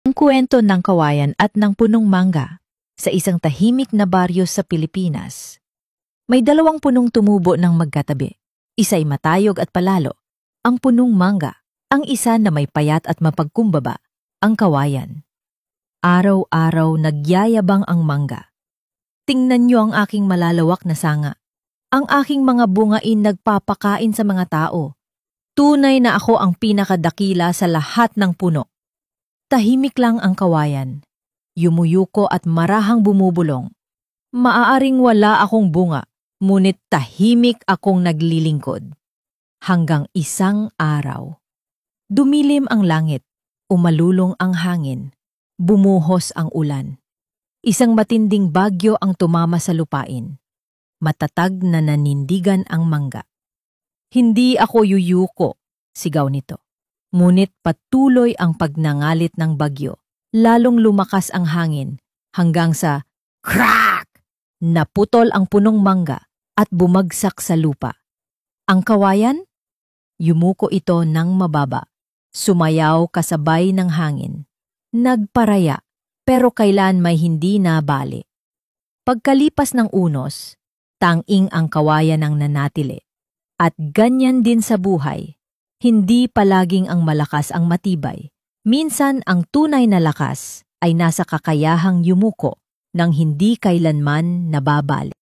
Ang kwento ng kawayan at ng punong mangga sa isang tahimik na baryo sa Pilipinas. May dalawang punong tumubo ng magkatabi. Isa'y matayog at palalo, ang punong mangga. Ang isa na may payat at mapagkumbaba, ang kawayan. Araw-araw nagyayabang ang mangga. Tingnan niyo ang aking malalawak na sanga. Ang aking mga bungain nagpapakain sa mga tao. Tunay na ako ang pinakadakila sa lahat ng puno. Tahimik lang ang kawayan. Yumuyuko at marahang bumubulong. Maaaring wala akong bunga, ngunit tahimik akong naglilingkod. Hanggang isang araw. Dumilim ang langit, umalulong ang hangin, bumuhos ang ulan. Isang matinding bagyo ang tumama sa lupain. Matatag na nanindigan ang mangga. Hindi ako yuyuko, sigaw nito. Ngunit patuloy ang pagnangalit ng bagyo. Lalong lumakas ang hangin hanggang sa crack! Naputol ang punong mangga at bumagsak sa lupa. Ang kawayan? Yumuko ito ng mababa. Sumayaw kasabay ng hangin. Nagparaya, pero kailan may hindi nabali. Pagkalipas ng unos, tanging ang kawayan ang nanatili. At ganyan din sa buhay. Hindi palaging ang malakas ang matibay. Minsan ang tunay na lakas ay nasa kakayahang yumuko nang hindi kailanman nababali.